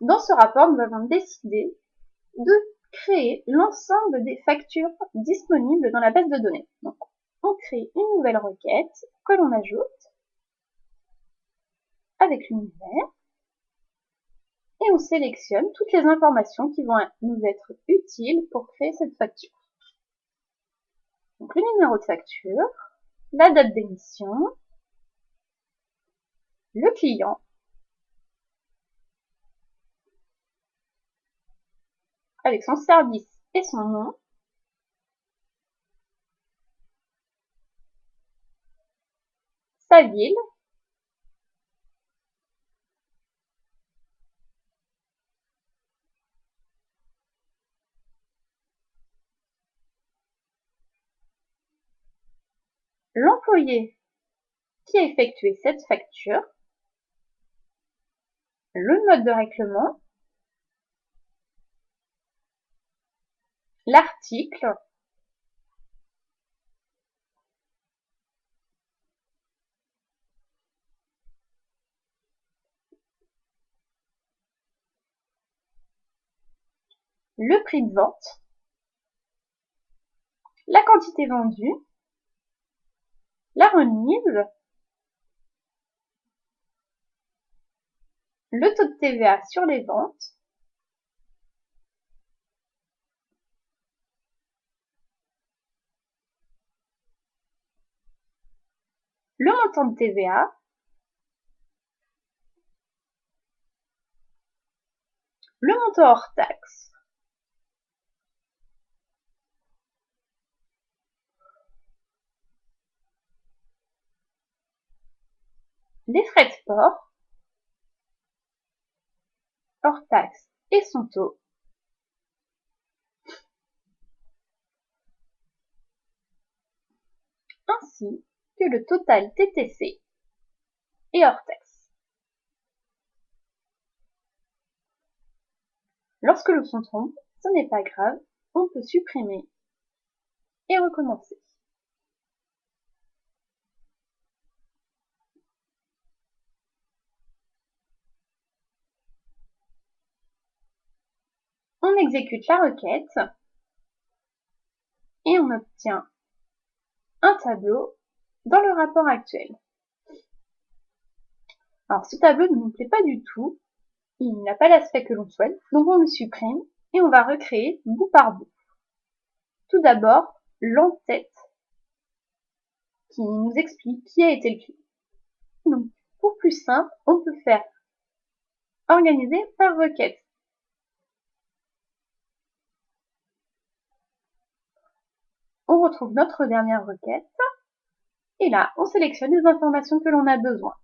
Dans ce rapport, nous avons décidé de créer l'ensemble des factures disponibles dans la base de données. Donc, on crée une nouvelle requête que l'on ajoute avec l'univers et on sélectionne toutes les informations qui vont nous être utiles pour créer cette facture. Donc, le numéro de facture, la date d'émission, le client, avec son service et son nom, sa ville, l'employé qui a effectué cette facture, le mode de règlement, l'article, le prix de vente, la quantité vendue, la remise, le taux de TVA sur les ventes, le montant de TVA, le montant hors taxe, les frais de port, hors taxe et son taux, ainsi que le total TTC et hors taxe. Lorsque l'on se trompe, ce n'est pas grave, on peut supprimer et recommencer. On exécute la requête et on obtient un tableau dans le rapport actuel. Alors ce tableau ne nous plaît pas du tout, il n'a pas l'aspect que l'on souhaite, donc on le supprime et on va recréer bout par bout. Tout d'abord, l'entête qui nous explique qui a été le client. Donc, pour plus simple, on peut faire organiser par requête. On retrouve notre dernière requête et là, on sélectionne les informations que l'on a besoin.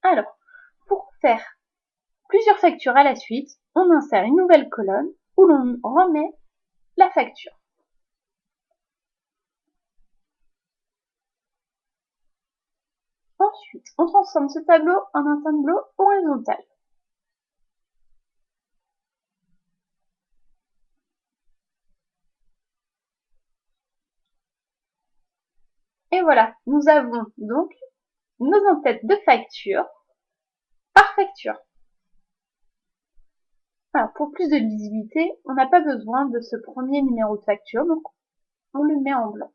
Alors, pour faire plusieurs factures à la suite, on insère une nouvelle colonne où l'on remet la facture. Ensuite, on transforme ce tableau en un tableau horizontal. Et voilà, nous avons donc nos entêtes de facture par facture. Alors, pour plus de lisibilité, on n'a pas besoin de ce premier numéro de facture, donc on le met en blanc.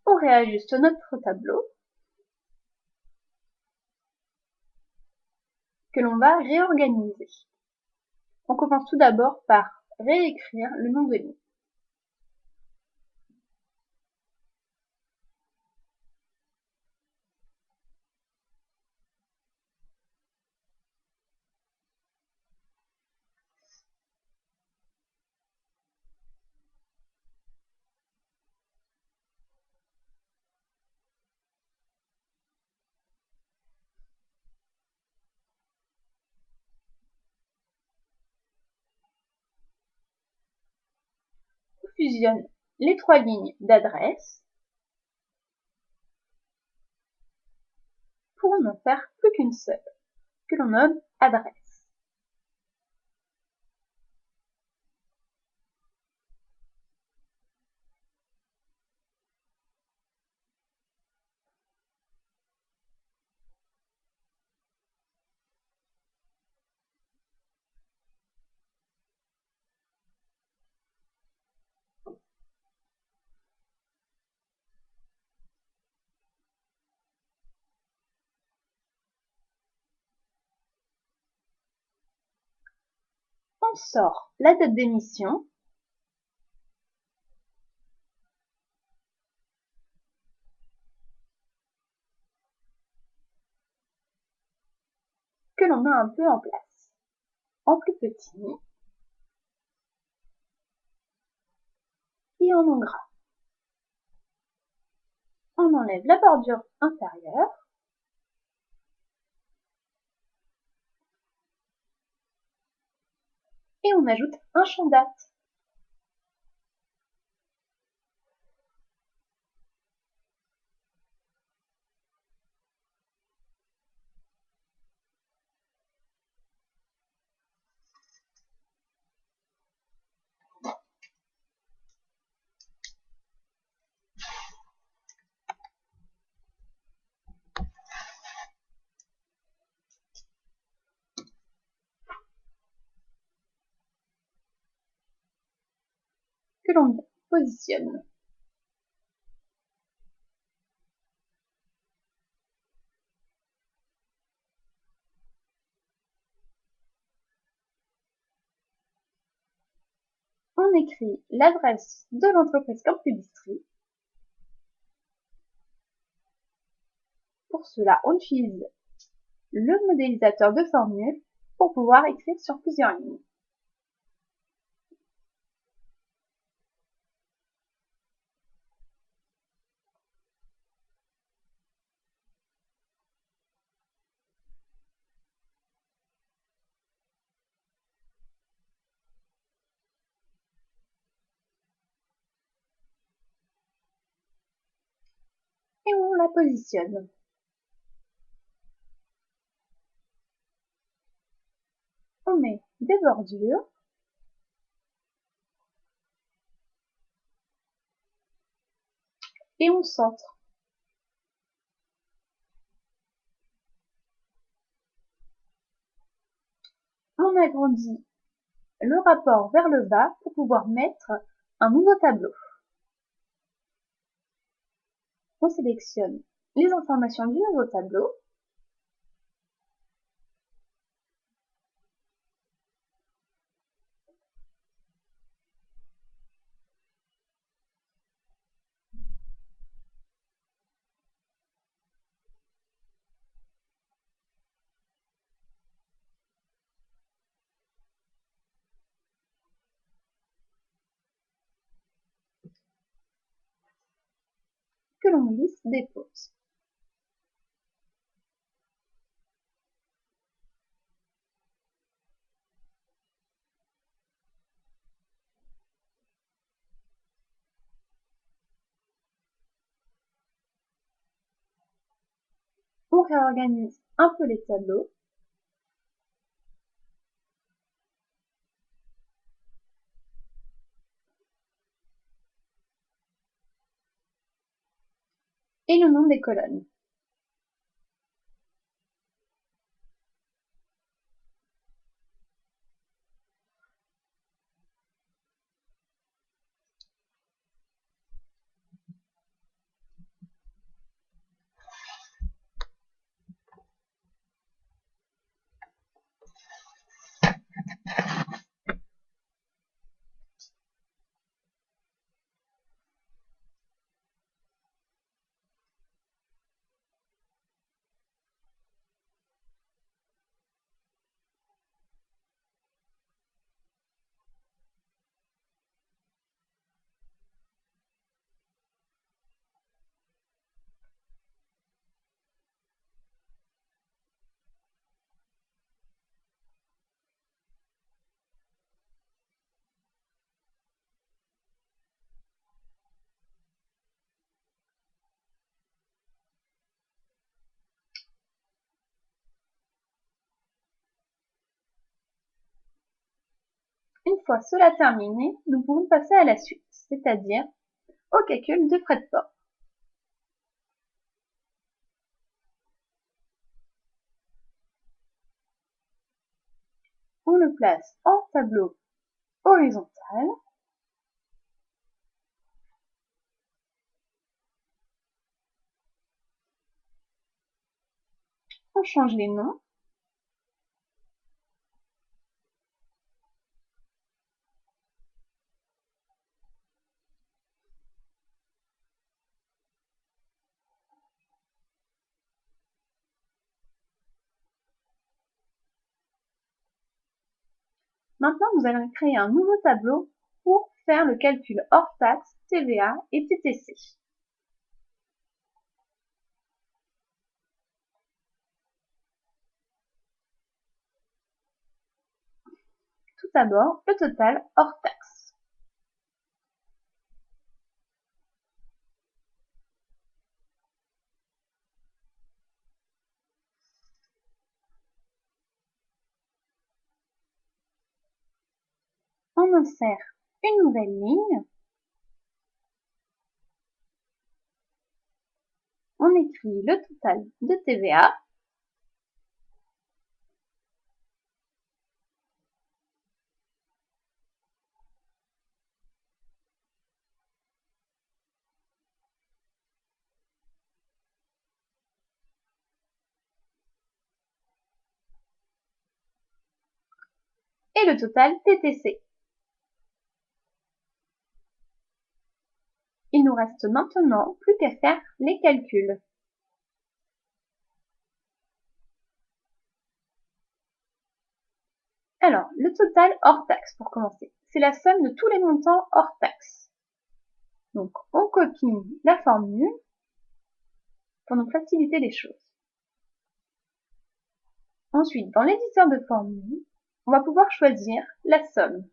On réajuste notre tableau que l'on va réorganiser. On commence tout d'abord par réécrire le nom de ligne. fusionne les 3 lignes d'adresse pour n'en faire plus qu'une seule, que l'on nomme adresse. On sort la date d'émission que l'on met un peu en place. En plus petit et en gras. On enlève la bordure inférieure et on ajoute un champ date. Que l'on positionne. On écrit l'adresse de l'entreprise Campubistri. Pour cela, on utilise le modélisateur de formule pour pouvoir écrire sur plusieurs lignes. Et on la positionne. On met des bordures et on centre. On agrandit le rapport vers le bas pour pouvoir mettre un nouveau tableau. On sélectionne les informations du nouveau tableau que l'on glisse dépose. On réorganise un peu les tableaux et le nom des colonnes. fois cela terminé, nous pouvons passer à la suite, c'est-à-dire au calcul de frais de port. On le place en tableau horizontal. On change les noms. Maintenant, nous allons créer un nouveau tableau pour faire le calcul hors taxe, TVA et TTC. Tout d'abord, le total hors taxe. On insère une nouvelle ligne. On écrit le total de TVA. Et le total TTC. Il nous reste maintenant plus qu'à faire les calculs. Alors, le total hors taxe pour commencer. C'est la somme de tous les montants hors taxe. Donc, on copie la formule pour nous faciliter les choses. Ensuite, dans l'éditeur de formule, on va pouvoir choisir la somme.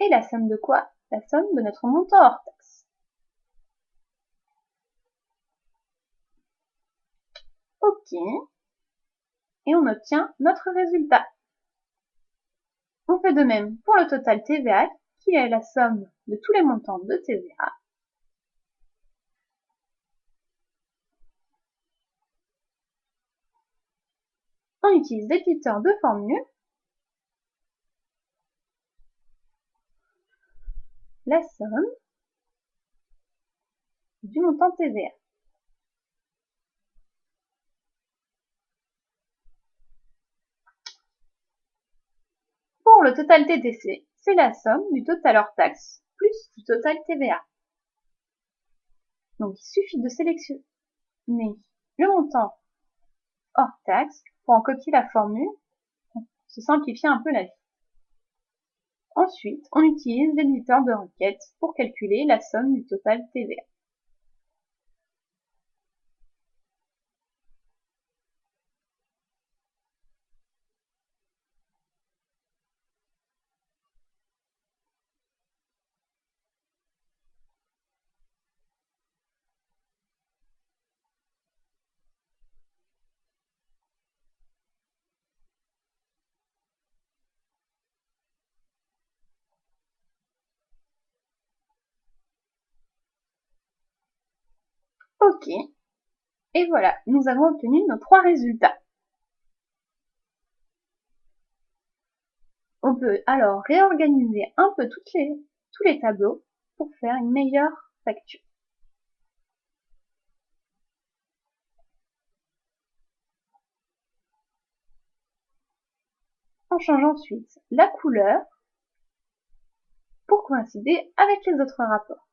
Et la somme de quoi? La somme de notre montant hors taxe. OK. Et on obtient notre résultat. On fait de même pour le total TVA, qui est la somme de tous les montants de TVA. On utilise l'éditeur de formule. La somme du montant TVA. Pour le total TTC, c'est la somme du total hors taxe plus du total TVA. Donc, il suffit de sélectionner le montant hors taxe pour en copier la formule, se simplifier un peu la vie. Ensuite, on utilise l'éditeur de requête pour calculer la somme du total TVA. OK. Et voilà, nous avons obtenu nos 3 résultats. On peut alors réorganiser un peu tous les tableaux pour faire une meilleure facture. On change ensuite la couleur pour coïncider avec les autres rapports.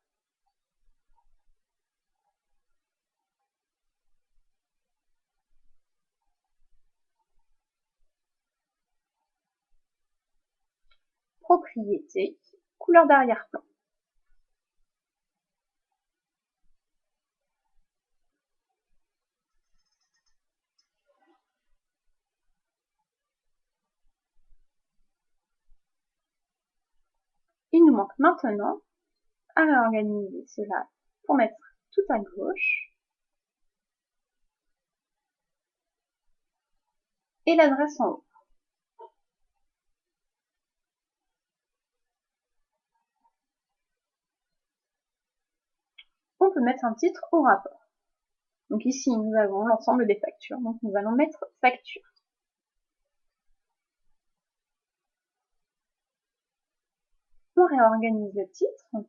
Propriété, couleur d'arrière-plan. Il nous manque maintenant à réorganiser cela pour mettre tout à gauche. et l'adresse en haut. On peut mettre un titre au rapport. Donc ici, nous avons l'ensemble des factures. Donc nous allons mettre facture. On réorganise le titre.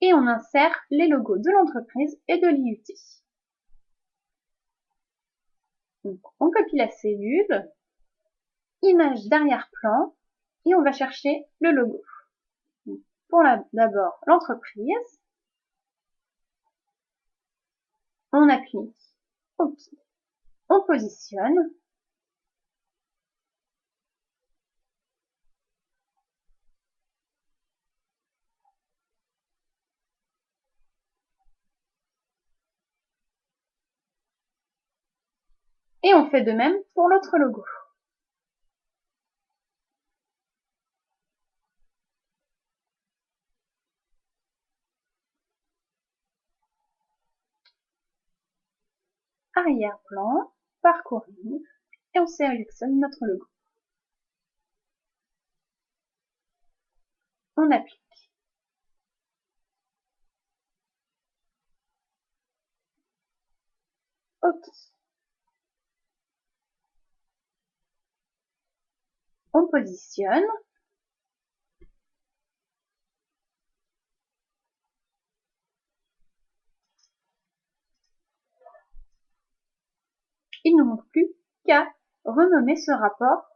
Et on insère les logos de l'entreprise et de l'IUT. Donc on copie la cellule, image d'arrière-plan, et on va chercher le logo. Donc, pour d'abord l'entreprise, on applique OK. On positionne. Et on fait de même pour l'autre logo. Arrière-plan, parcourir, et on sélectionne notre logo. On applique. OK. On positionne. Il ne manque plus qu'à renommer ce rapport